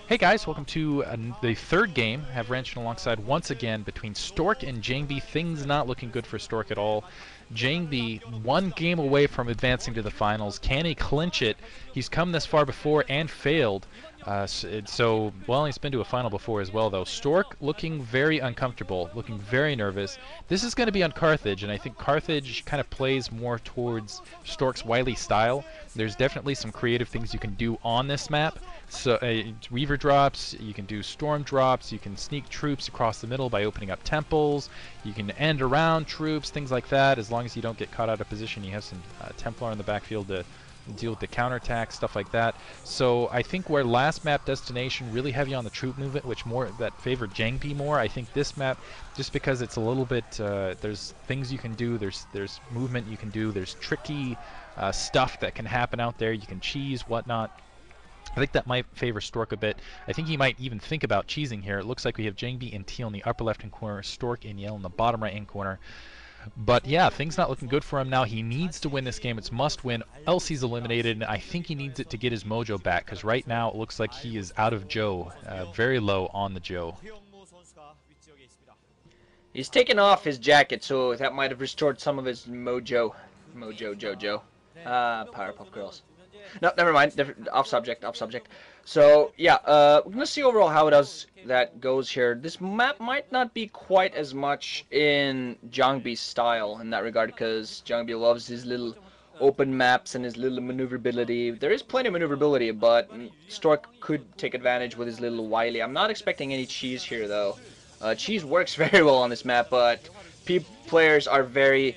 Hey guys, welcome to the third game. Have Ranchin alongside once again between Stork and Jangbi. Things not looking good for Stork at all. Jangbi one game away from advancing to the finals. Can he clinch it? He's come this far before and failed. He's been to a final before as well, though. Stork looking very uncomfortable, looking very nervous. This is going to be on Carthage, and I think Carthage kind of plays more towards Stork's wily style. There's definitely some creative things you can do on this map. So Weaver drops, you can do storm drops, you can sneak troops across the middle by opening up temples, you can end around troops, things like that. As long as you don't get caught out of position, you have some Templar in the backfield to deal with the counterattack, stuff like that. So I think where last map Destination really heavy on the troop movement, which more that favored Jangbi more, I think this map, just because it's a little bit, there's things you can do, there's movement you can do, there's tricky stuff that can happen out there, you can cheese, whatnot. I think that might favor Stork a bit. I think he might even think about cheesing here. It looks like we have Jangbi and Teal in the upper left-hand corner, Stork and Yell in the bottom right-hand corner. But yeah, things not looking good for him now. He needs to win this game. It's must win, else he's eliminated. And I think he needs it to get his mojo back, because right now it looks like he is out of Joe, very low on the Joe. He's taken off his jacket, so that might have restored some of his mojo. Jojo. Powerpuff Girls. No, never mind. Off subject. So yeah, we're gonna see overall how that goes here. This map might not be quite as much in Jangbi's style in that regard, because Jangbi loves his little open maps and his little maneuverability. There is plenty of maneuverability, but Stork could take advantage with his little wily. I'm not expecting any cheese here though. Cheese works very well on this map, but players are very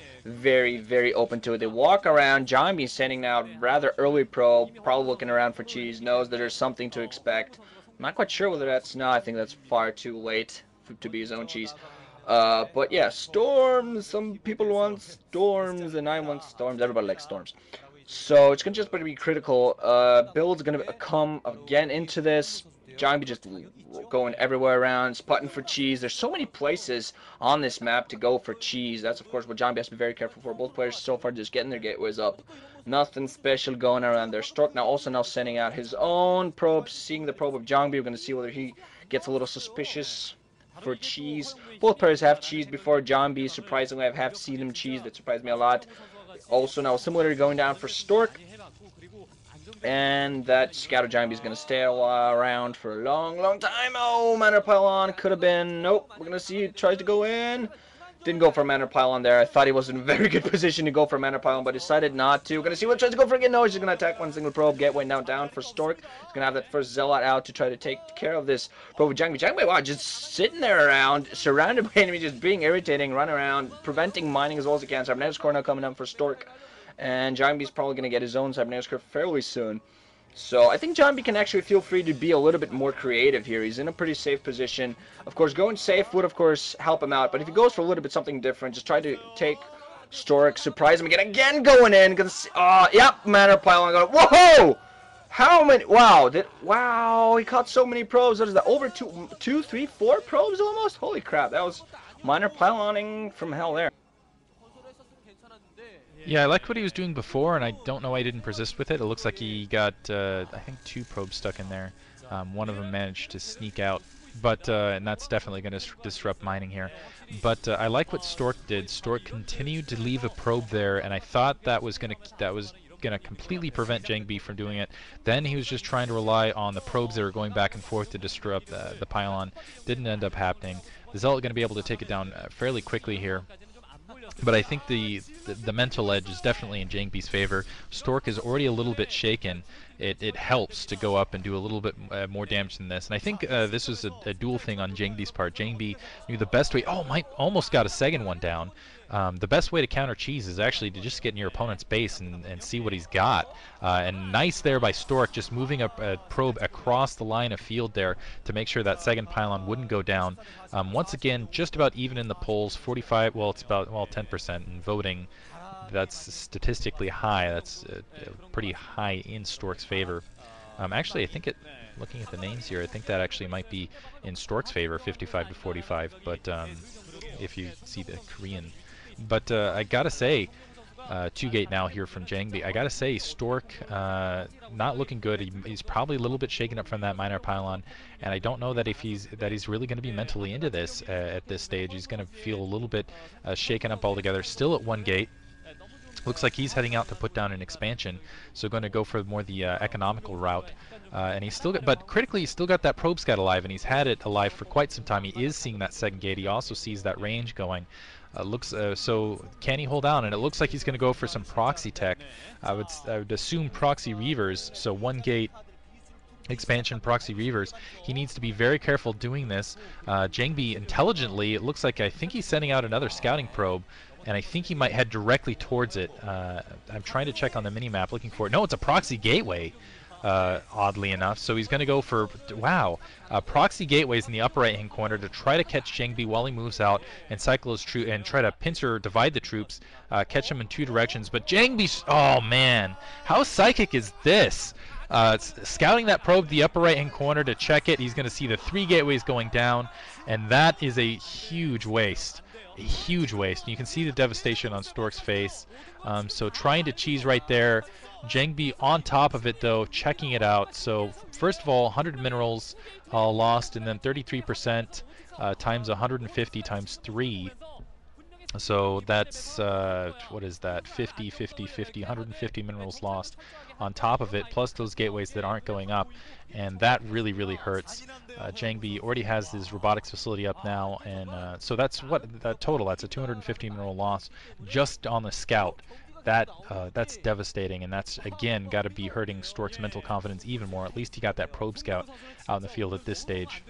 open to it. They walk around. Jangbi sending out rather early probe, probably looking around for cheese, knows that there's something to expect. I'm not quite sure whether that's... No, I think that's far too late to be his own cheese. But yeah, storms. Some people want storms, and I want storms. Everybody likes storms. So it's just going to be critical. Build's going to come again into this. Jangbi just going everywhere around, spotting for cheese. There's so many places on this map to go for cheese. That's, of course, what Jangbi has to be very careful for. Both players so far just getting their gateways up. Nothing special going around there. Stork now sending out his own probe, seeing the probe of Jangbi. We're going to see whether he gets a little suspicious for cheese. Both players have cheese before. Jangbi, surprisingly, I have seen him cheese. That surprised me a lot. Also now similarly going down for Stork. And that Scatter Jangbi is going to stay around for a long time. Oh, Manor Pylon could have been... Nope, we're going to see he tries to go in. Didn't go for a Manor Pylon there. I thought he was in a very good position to go for a Manor Pylon, but decided not to. We're going to see what he tries to go for again. No, he's just going to attack one single probe. Gateway now down for Stork. He's going to have that first Zealot out to try to take care of this probe with Jangbi. Jangbi, wow, just sitting there around, surrounded by enemies, just being irritating, run around, preventing mining as well as he can. Cybernetics Core now coming up for Stork. And Jangbi's probably going to get his own Cybernetics Core fairly soon. So I think Jangbi can actually feel free to be a little bit more creative here. He's in a pretty safe position. Of course, going safe would, of course, help him out. But if he goes for a little bit something different, just try to take Stork, surprise him again going in. Yep, Manor Pylon going. Whoa! How many? Wow! Wow! He caught so many probes. What is that? Over two, three, 4 probes almost. Holy crap! That was Manor Pyloning from hell there. Yeah, I liked what he was doing before, and I don't know why he didn't persist with it. It looks like he got, I think, 2 probes stuck in there. One of them managed to sneak out, but and that's definitely going to disrupt mining here. But I like what Stork did. Stork continued to leave a probe there, and I thought that was going to completely prevent Jangbi from doing it. Then he was just trying to rely on the probes that were going back and forth to disrupt the pylon. Didn't end up happening. The Zealot going to be able to take it down fairly quickly here. But I think the mental edge is definitely in Jangbi's favor. Stork is already a little bit shaken. It helps to go up and do a little bit more damage than this. And I think this was a dual thing on Jangbi's part. Jangbi knew the best way... Oh, almost got a second one down. The best way to counter cheese is actually to just get in your opponent's base and see what he's got. And nice there by Stork, just moving a probe across the line of field there to make sure that second pylon wouldn't go down. Once again, just about even in the polls, 45, well, it's about 10% in voting. That's statistically high. That's pretty high in Stork's favor. Actually, I think looking at the names here, I think that actually might be in Stork's favor, 55 to 45. But if you see the Korean. But I gotta say, 2-gate now here from Jangbi. I gotta say, Stork not looking good. He's probably a little bit shaken up from that minor pylon, and I don't know that if he's really going to be mentally into this at this stage. He's going to feel a little bit shaken up altogether. Still at 1-gate. Looks like he's heading out to put down an expansion, so going to go for more the economical route. And he's still got, but critically, he's still got that probe scout alive, and he's had it alive for quite some time. He is seeing that 2nd gate. He also sees that range going. So can he hold on? And it looks like he's going to go for some proxy tech. I would assume proxy reavers. So 1-gate expansion proxy reavers. He needs to be very careful doing this. Jangbi intelligently, it looks like, I think he's sending out another scouting probe, and I think he might head directly towards it. I'm trying to check on the mini-map looking for it. No, it's a proxy gateway, oddly enough. So he's going to go for, wow, proxy gateways in the upper right-hand corner to try to catch Jangbi while he moves out and cycle his troops and try to pincer divide the troops, catch him in 2 directions. But Jangbi, oh man, how psychic is this? Scouting that probe to the upper right-hand corner to check it. He's going to see the 3 gateways going down, and that is a huge waste. A huge waste. And you can see the devastation on Stork's face. So trying to cheese right there. Jangbi on top of it, though, checking it out. So first of all, 100 minerals lost, and then 33% times 150 times 3. So that's, what is that, 50, 50, 50, 150 minerals lost on top of it, plus those gateways that aren't going up, and that really, really hurts. Jangbi already has his robotics facility up now, and so that's that total, that's a 250 mineral loss just on the scout. That's devastating, and that's, again, got to be hurting Stork's mental confidence even more. At least he got that probe scout out in the field at this stage.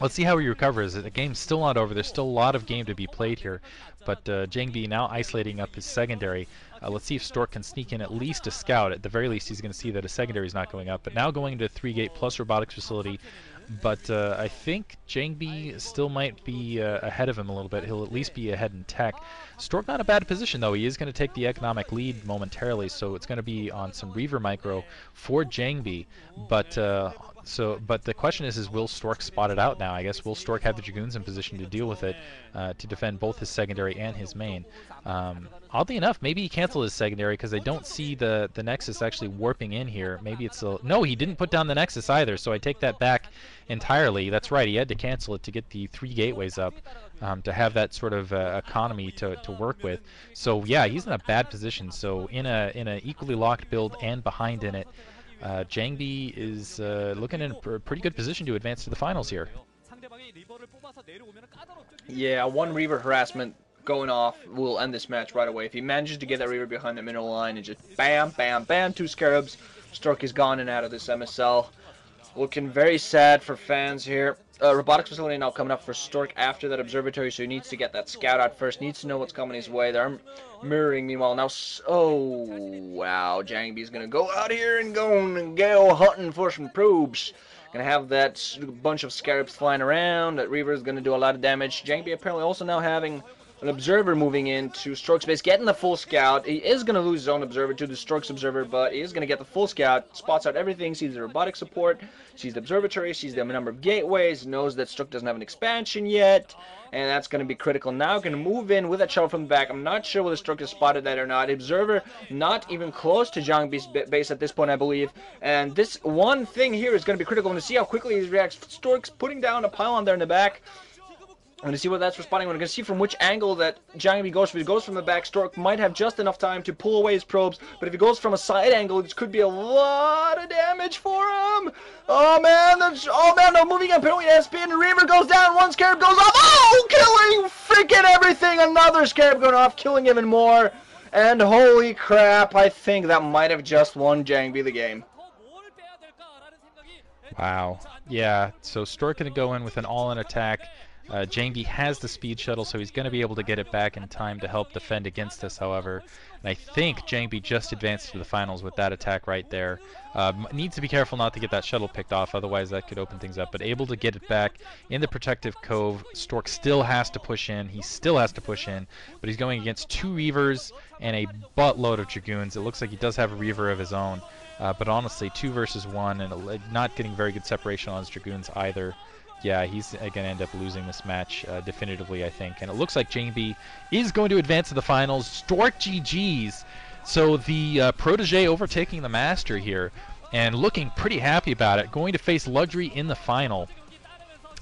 Let's see how he recovers. The game's still not over. There's still a lot of game to be played here. But Jangbi now isolating up his secondary. Let's see if Stork can sneak in at least a scout. At the very least, he's going to see that his secondary is not going up. But now going into a 3-gate plus robotics facility. But I think Jangbi still might be ahead of him a little bit. He'll at least be ahead in tech. Stork not a bad position, though. He is going to take the economic lead momentarily. So it's going to be on some Reaver micro for Jangbi. But the question is will Stork spot it out now? I guess will Stork have the Dragoons in position to deal with it, to defend both his secondary and his main? Oddly enough, maybe he canceled his secondary because I don't see the Nexus actually warping in here. Maybe it's a... No, he didn't put down the Nexus either, so I take that back entirely. That's right, he had to cancel it to get the 3 gateways up, to have that sort of economy to work with. So yeah, he's in a bad position. So in a equally locked build and behind in it, Jangbi is looking in a pretty good position to advance to the finals here. Yeah, 1 Reaver harassment going off will end this match right away. If he manages to get that Reaver behind the middle line and just bam, bam, bam, 2 Scarabs, Stork is gone and out of this MSL. Looking very sad for fans here. Robotics facility now coming up for Stork after that observatory, so he needs to get that scout out first. Needs to know what's coming his way. They're mirroring meanwhile now. Oh wow, Jangbi's gonna go out here and go hunting for some probes. Gonna have that bunch of scarabs flying around. That Reaver is gonna do a lot of damage. Jangbi apparently also now having an observer moving into Stork's base, getting the full scout. He is going to lose his own observer to the Stork's observer, but he is going to get the full scout, spots out everything, sees the robotic support, sees the observatory, sees the number of gateways, knows that Stork doesn't have an expansion yet, and that's going to be critical. Now going to move in with that shuttle from the back. I'm not sure whether Stork has spotted that or not. Observer not even close to Jangbi's base at this point, I believe, and this one thing here is going to be critical, and to see how quickly he reacts. Stork's putting down a pylon there in the back. I'm going to see what that's for spotting. We're going to see from which angle that Jangbi goes. If he goes from the back, Stork might have just enough time to pull away his probes. But if he goes from a side angle, it could be a lot of damage for him. Oh man, no, moving up, penalty spin. Reaver goes down, 1 Scarab goes off. Oh, killing freaking everything. Another Scarab going off, killing even more. And holy crap, I think that might have just won Jangbi the game. Wow. Yeah, so Stork going to go in with an all-in attack. Jangbi has the speed shuttle, so he's going to be able to get it back in time to help defend against us, however. And I think Jangbi just advanced to the finals with that attack right there. Needs to be careful not to get that shuttle picked off, otherwise that could open things up. But able to get it back in the protective cove. Stork still has to push in. He still has to push in. But he's going against 2 Reavers and a buttload of Dragoons. It looks like he does have a Reaver of his own. But honestly, 2 versus 1, and not getting very good separation on his Dragoons either. yeah, he's going to end up losing this match definitively, I think. And it looks like Jangbi is going to advance to the finals. Stork GG's. So the protege overtaking the master here and looking pretty happy about it. Going to face Luxury in the final.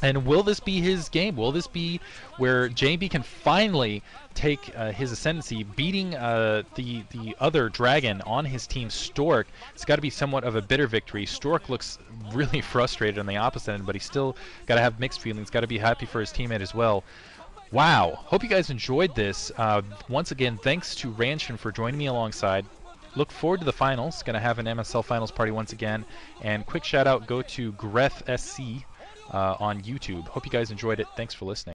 And will this be his game? Will this be where Jangbi can finally take his ascendancy, beating the other dragon on his team, Stork? It's got to be somewhat of a bitter victory. Stork looks really frustrated on the opposite end, but he's still got to have mixed feelings. Got to be happy for his teammate as well. Wow. Hope you guys enjoyed this. Once again, thanks to Ranshin for joining me alongside. Look forward to the finals. Going to have an MSL finals party once again. And quick shout out go to Greth SC on YouTube. Hope you guys enjoyed it. Thanks for listening.